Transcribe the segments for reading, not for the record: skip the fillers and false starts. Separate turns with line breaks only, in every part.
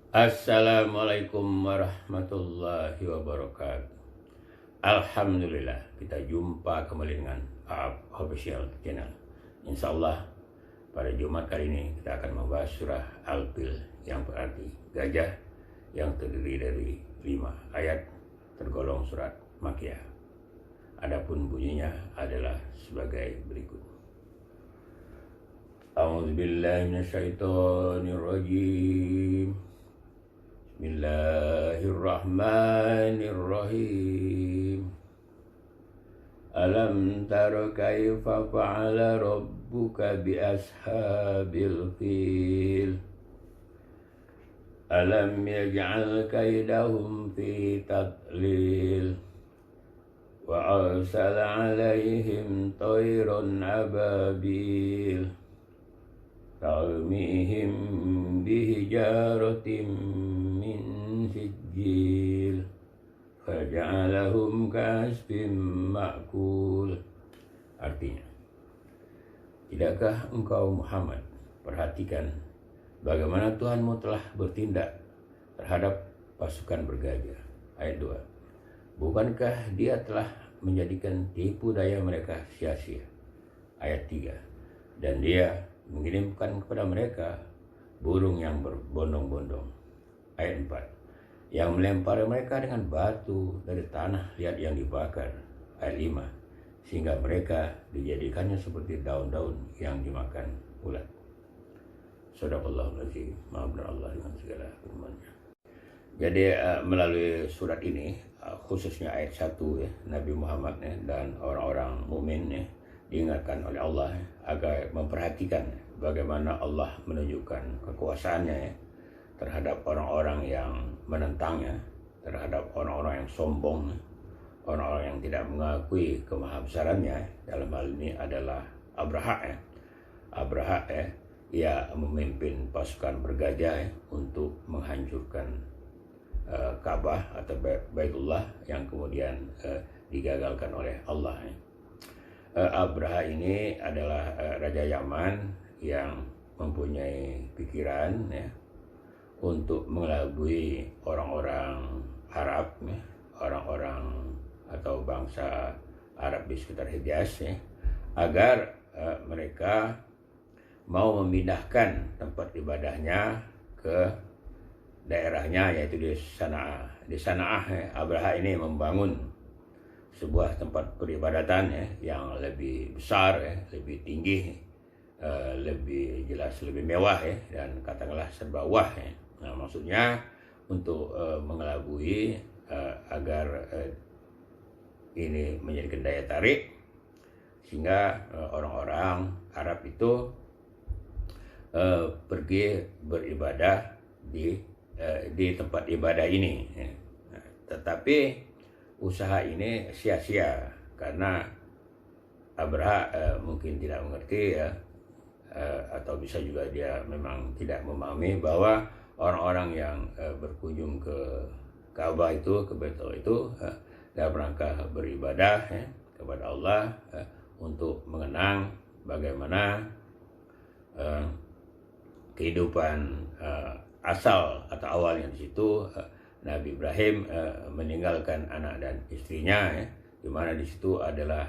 Assalamualaikum warahmatullahi wabarakatuh. Alhamdulillah, kita jumpa kembali dengan Official Channel. Insya Allah pada Jumat kali ini kita akan membahas surah Al-Fil yang berarti gajah, yang terdiri dari 5 ayat, tergolong surat Makkiyah. Adapun bunyinya adalah sebagai berikut. A'udzubillahi minasyaitonirrajim. Bismillahirrahmanirrahim. Alam tara kaifa fa'ala rabbuka bi ashabil fil. Alam yaj'al kaidahum fi tadlil. Wa arsala 'alaihim tayran ababil. Tarmihim bihijaratin min sijil faja'alahum ka'asfin ma'kul. Artinya, tidakkah engkau Muhammad perhatikan bagaimana Tuhanmu telah bertindak terhadap pasukan bergajah? Ayat 2. Bukankah dia telah menjadikan tipu daya mereka sia-sia? Ayat 3. Dan dia mengirimkan kepada mereka burung yang berbondong-bondong. Ayat 4. Yang melempari mereka dengan batu dari tanah liat yang dibakar. Ayat 5. Sehingga mereka dijadikannya seperti daun-daun yang dimakan ulat. Shadaqallahul Azim. Maha benar Allah dengan segala firman-Nya. Jadi melalui surat ini, khususnya ayat 1 ya, Nabi Muhammad ya, dan orang-orang mukmin ya, diingatkan oleh Allah agar memperhatikan bagaimana Allah menunjukkan kekuasaannya ya, terhadap orang-orang yang menentangnya, terhadap orang-orang yang sombong, orang-orang yang tidak mengakui kemahabesarannya. Dalam hal ini adalah Abraha ya. Abraha ya, ia memimpin pasukan bergajah ya, untuk menghancurkan Ka'bah atau Baitullah yang kemudian digagalkan oleh Allah ya. Abraha ini adalah Raja Yaman yang mempunyai pikiran ya, untuk mengelabui orang-orang Arab ya, orang-orang atau bangsa Arab di sekitar Hijaz ya, agar mereka mau memindahkan tempat ibadahnya ke daerahnya, yaitu di Sana'ah. Di Sana'ah ya, Abraha ini membangun sebuah tempat peribadatan ya, yang lebih besar ya, lebih tinggi, lebih jelas, lebih mewah ya, dan katakanlah serba wah ya. Nah, maksudnya untuk mengelabui agar ini menjadikan daya tarik sehingga orang-orang Arab itu pergi beribadah di tempat ibadah ini ya. Nah, tetapi usaha ini sia-sia karena Abraha mungkin tidak mengerti ya, atau bisa juga dia memang tidak memahami bahwa orang-orang yang berkunjung ke Ka'bah itu, ke Baitul itu dalam rangka beribadah ya, kepada Allah untuk mengenang bagaimana kehidupan asal atau awalnya di situ. Nabi Ibrahim meninggalkan anak dan istrinya ya, di mana di situ adalah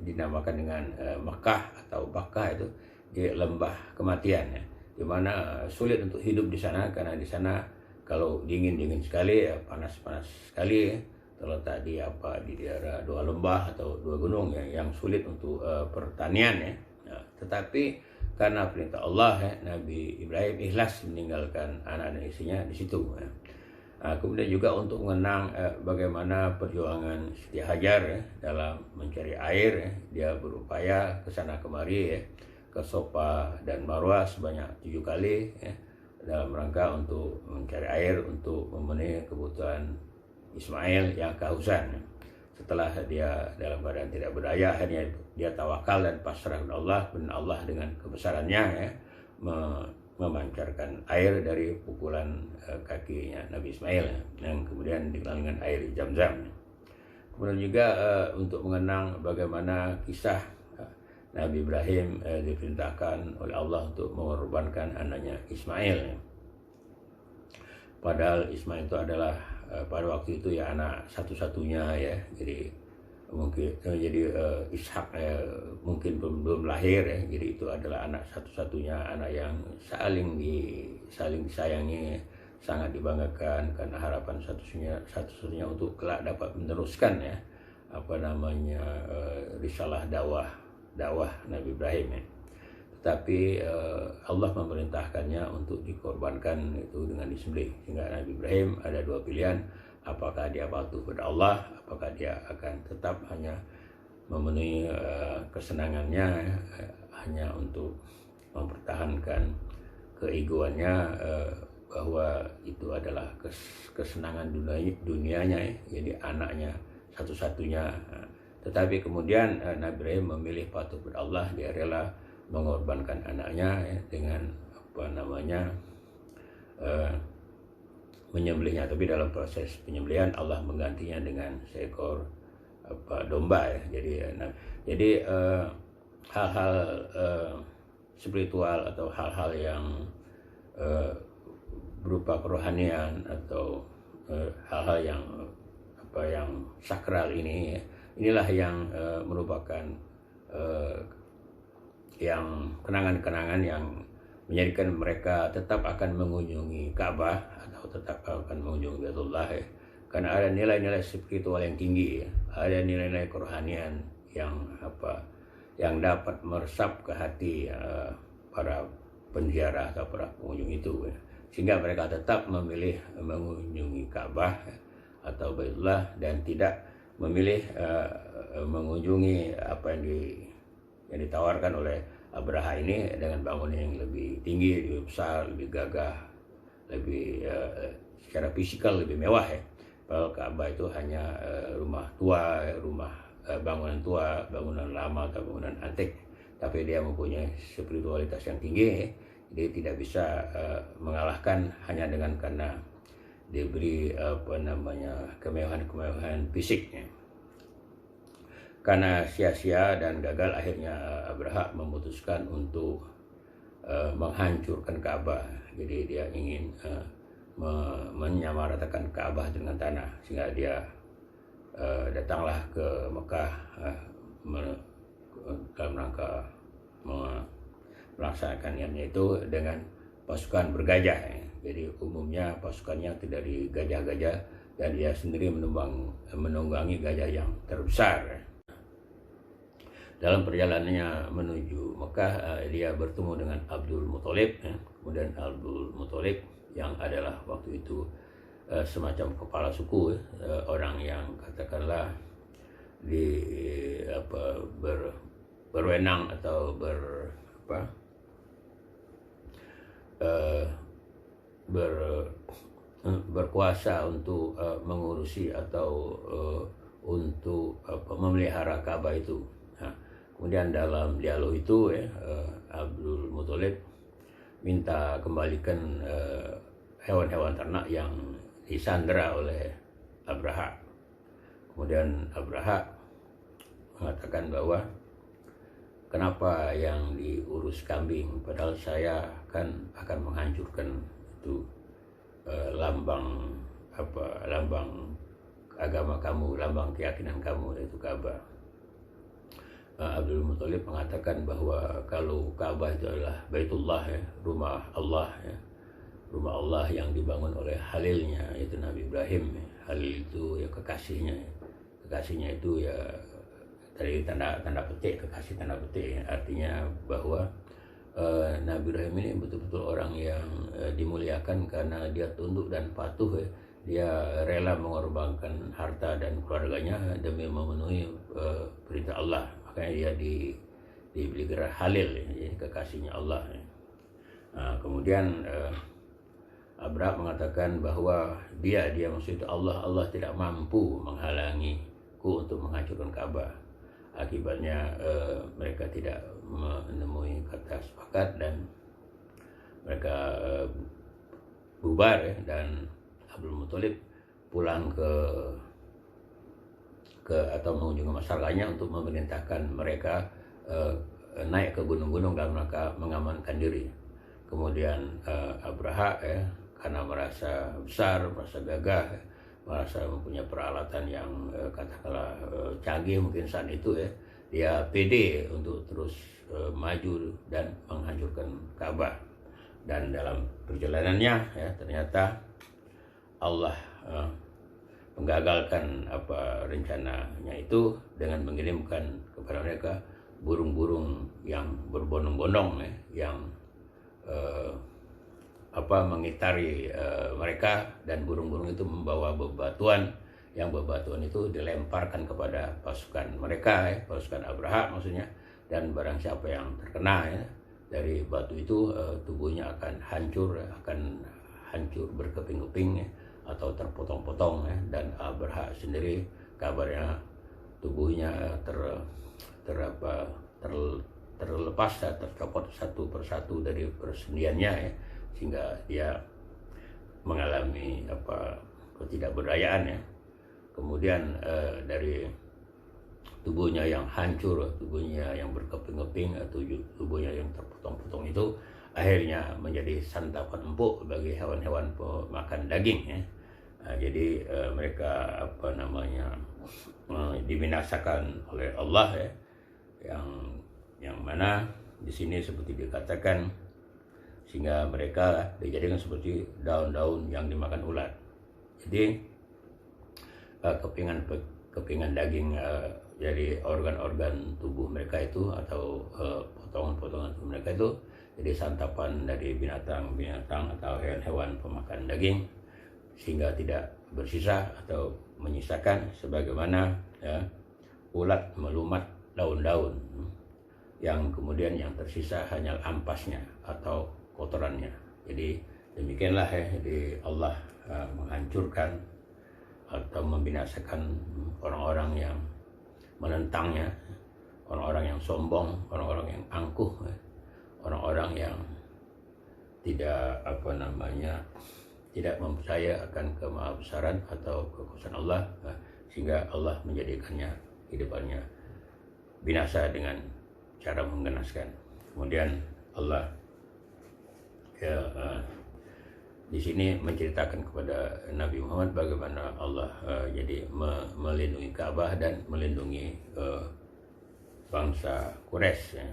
dinamakan dengan Mekah atau Bakkah, itu di lembah kematian ya, di mana sulit untuk hidup di sana karena di sana kalau dingin sekali ya, panas sekali ya, terletak di daerah 2 lembah atau 2 gunung ya, yang sulit untuk pertanian ya. Nah, tetapi karena perintah Allah ya, Nabi Ibrahim ikhlas meninggalkan anak dan istrinya di situ ya. Nah, kemudian juga untuk mengenang bagaimana perjuangan Siti Hajar ya, dalam mencari air ya. Dia berupaya ke sana kemari ya, ke Safa dan Marwah sebanyak 7 kali ya, dalam rangka untuk mencari air untuk memenuhi kebutuhan Ismail yang kehausan. Setelah dia dalam keadaan tidak berdaya, akhirnya dia tawakal dan pasrah kepada Allah, dan Allah dengan kebesarannya ya, memancarkan air dari pukulan kakinya Nabi Ismail yang kemudian dikenal dengan air Zam-Zam. Kemudian juga untuk mengenang bagaimana kisah Nabi Ibrahim diperintahkan oleh Allah untuk mengorbankan anaknya Ismail. padahal Ismail itu adalah pada waktu itu ya anak satu-satunya ya. Jadi mungkin Ishak mungkin belum lahir ya. Jadi itu adalah anak satu-satunya, anak yang saling disayangi, sangat dibanggakan, karena harapan satu-satunya untuk kelak dapat meneruskan ya risalah dakwah Nabi Ibrahim ya. Tetapi Allah memerintahkannya untuk dikorbankan itu dengan disembelih, sehingga Nabi Ibrahim ada dua pilihan: apakah dia patuh kepada Allah, apakah dia akan tetap hanya memenuhi kesenangannya hanya untuk mempertahankan keegoannya, bahwa itu adalah kesenangan dunianya ya, jadi anaknya satu-satunya. Tetapi kemudian Nabi Ibrahim memilih patuh kepada Allah, dia rela mengorbankan anaknya ya, dengan menyembelihnya. Tapi dalam proses penyembelihan Allah menggantinya dengan seekor domba ya. Jadi hal-hal spiritual atau hal-hal yang berupa kerohanian atau hal-hal yang sakral ini, inilah yang merupakan yang kenangan-kenangan yang menjadikan mereka tetap akan mengunjungi Ka'bah atau tetap akan mengunjungi Baitullah ya. Karena ada nilai-nilai spiritual yang tinggi ya. Ada nilai-nilai kerohanian yang dapat meresap ke hati para penziarah atau para pengunjung itu ya. Sehingga mereka tetap memilih mengunjungi Ka'bah atau Baitullah dan tidak memilih mengunjungi apa yang ditawarkan oleh Abraha ini dengan bangunan yang lebih tinggi, lebih besar, lebih gagah, lebih secara fisikal lebih mewah ya. Padahal Ka'bah itu hanya rumah tua, bangunan tua, bangunan lama atau bangunan antik, tapi dia mempunyai spiritualitas yang tinggi ya. Dia tidak bisa mengalahkan hanya karena diberi kemewahan fisiknya. Karena sia-sia dan gagal, akhirnya Abraha memutuskan untuk menghancurkan Ka'bah. Jadi dia ingin menyamaratakan Ka'bah dengan tanah, sehingga dia datanglah ke Mekah dalam rangka melaksanakan niatnya itu dengan pasukan bergajah ya. Jadi umumnya pasukannya tidak dari gajah-gajah, dan dia sendiri menunggangi gajah yang terbesar ya. Dalam perjalanannya menuju Mekah, dia bertemu dengan Abdul Muthalib ya. Kemudian Abdul Muthalib yang adalah waktu itu semacam kepala suku ya, orang yang katakanlah berwenang atau berkuasa untuk mengurusi atau untuk memelihara Ka'bah itu. Nah, kemudian dalam dialog itu ya, Abdul Muthalib minta kembalikan hewan-hewan ternak yang disandera oleh Abraha. Kemudian Abraha mengatakan bahwa kenapa yang diurus kambing, padahal saya kan akan menghancurkan itu lambang agama kamu, lambang keyakinan kamu, yaitu Ka'bah. Abdul Muthalib mengatakan bahwa kalau Ka'bah itu adalah Baitullah ya, rumah Allah ya, rumah Allah yang dibangun oleh Halilnya, yaitu Nabi Ibrahim ya. Halil itu ya kekasihnya itu ya, dari tanda petik, kekasih tanda petik ya. Artinya bahwa Nabi Ibrahim ini betul-betul orang yang dimuliakan karena dia tunduk dan patuh ya. Dia rela mengorbankan harta dan keluarganya demi memenuhi perintah Allah. Makanya dia diberi gelar Halil ya, jadi kekasihnya Allah ya. Nah, kemudian Abraha mengatakan bahwa dia maksudnya Allah tidak mampu menghalangiku untuk menghancurkan Ka'bah. Akibatnya mereka tidak menemui kata sepakat dan mereka bubar ya, dan Abdul Muthalib pulang ke atau mengunjungi masyarakatnya untuk memerintahkan mereka naik ke gunung-gunung dalam rangka mengamankan diri. Kemudian Abraha ya, karena merasa besar, merasa gagah, merasa mempunyai peralatan yang katakanlah canggih mungkin saat itu ya, dia pede untuk terus maju dan menghancurkan Ka'bah. Dan dalam perjalanannya ya, ternyata Allah menggagalkan rencananya itu dengan mengirimkan kepada mereka burung-burung yang berbondong-bondong ya, yang mengitari mereka, dan burung-burung itu membawa bebatuan, yang bebatuan itu dilemparkan kepada pasukan mereka ya, pasukan Abraha maksudnya, dan barang siapa yang terkena ya dari batu itu tubuhnya akan hancur berkeping-keping ya, atau terpotong-potong ya. Dan Abraha sendiri kabarnya tubuhnya terlepas ya, tercopot satu persatu dari persendiannya ya, sehingga dia mengalami ketidakberdayaan ya. Kemudian dari tubuhnya yang hancur, tubuhnya yang berkeping-keping, atau tubuhnya yang terpotong-potong itu akhirnya menjadi santapan empuk bagi hewan-hewan pemakan daging ya. Jadi mereka dibinasakan oleh Allah ya, yang mana di sini seperti dikatakan, sehingga mereka dijadikan seperti daun-daun yang dimakan ulat. Jadi kepingan daging dari organ-organ tubuh mereka itu, atau potongan-potongan tubuh mereka itu jadi santapan dari binatang-binatang atau hewan-hewan pemakan daging, sehingga tidak bersisa atau menyisakan, sebagaimana ya, ulat melumat daun-daun, yang kemudian yang tersisa hanya ampasnya atau kotorannya. Jadi demikianlah ya, jadi Allah menghancurkan atau membinasakan orang-orang yang menentangnya, orang-orang yang sombong, orang-orang yang angkuh, orang-orang yang tidak tidak mempercaya akan kemahabesaran atau kekuasaan Allah, sehingga Allah menjadikannya hidupannya binasa dengan cara menggenaskan. Kemudian Allah di sini menceritakan kepada Nabi Muhammad bagaimana Allah jadi melindungi Ka'bah dan melindungi bangsa Quraisy ya,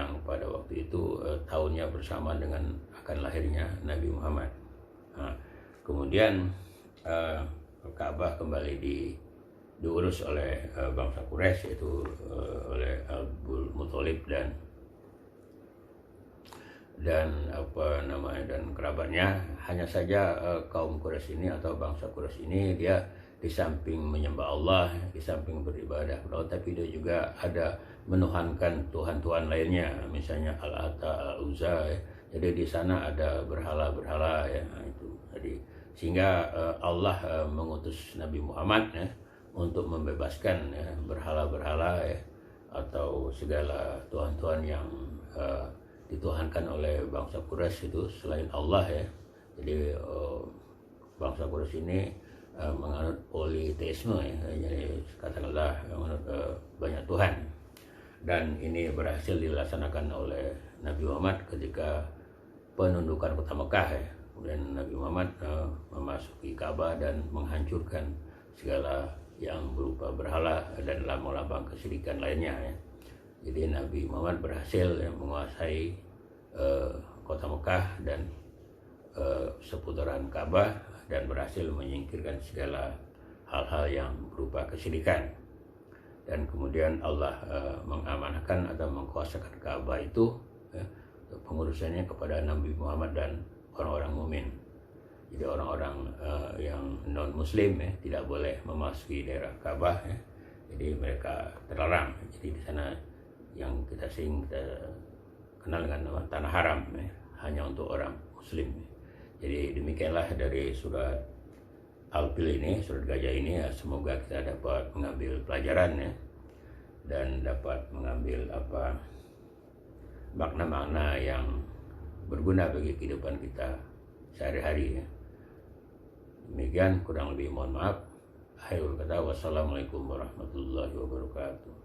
yang pada waktu itu tahunnya bersamaan dengan akan lahirnya Nabi Muhammad. Kemudian Ka'bah kembali diurus oleh bangsa Quraisy, yaitu oleh Abdul Muthalib dan kerabatnya. Hanya saja kaum Quraisy ini atau bangsa Quraisy ini, dia di samping menyembah Allah, di samping beribadah kepada Allah, tapi dia juga ada menuhankan tuhan-tuhan lainnya, misalnya Al-Ata, Al-Uzza ya. Jadi di sana ada berhala-berhala ya, itu. Jadi sehingga Allah mengutus Nabi Muhammad ya, untuk membebaskan ya, berhala-berhala ya, atau segala tuhan-tuhan yang dituhankan oleh bangsa Quraisy itu selain Allah ya. Jadi bangsa Quraisy ini menganut politeisme ya, jadi katakanlah menganut banyak Tuhan, dan ini berhasil dilaksanakan oleh Nabi Muhammad ketika penundukan kota Mekah ya. Kemudian Nabi Muhammad memasuki Ka'bah dan menghancurkan segala yang berupa berhala dan lambang-lambang kesyirikan lainnya ya. Jadi Nabi Muhammad berhasil ya, menguasai kota Mekah dan seputaran Ka'bah, dan berhasil menyingkirkan segala hal-hal yang berupa kesyirikan. Dan kemudian Allah mengamanahkan atau mengkuasakan Ka'bah itu ya, pengurusannya kepada Nabi Muhammad dan orang-orang mukmin. Jadi orang-orang yang non muslim ya, tidak boleh memasuki daerah Ka'bah ya. Jadi mereka terlarang. Jadi di sana yang kita kenal dengan nama tanah haram ya, hanya untuk orang muslim. Jadi demikianlah dari surat Al-Fil ini, surat gajah ini ya, semoga kita dapat mengambil pelajaran ya, dan dapat mengambil makna-makna yang berguna bagi kehidupan kita sehari-hari ya. Demikian, kurang lebih mohon maaf. Akhirul kata, wassalamualaikum warahmatullahi wabarakatuh.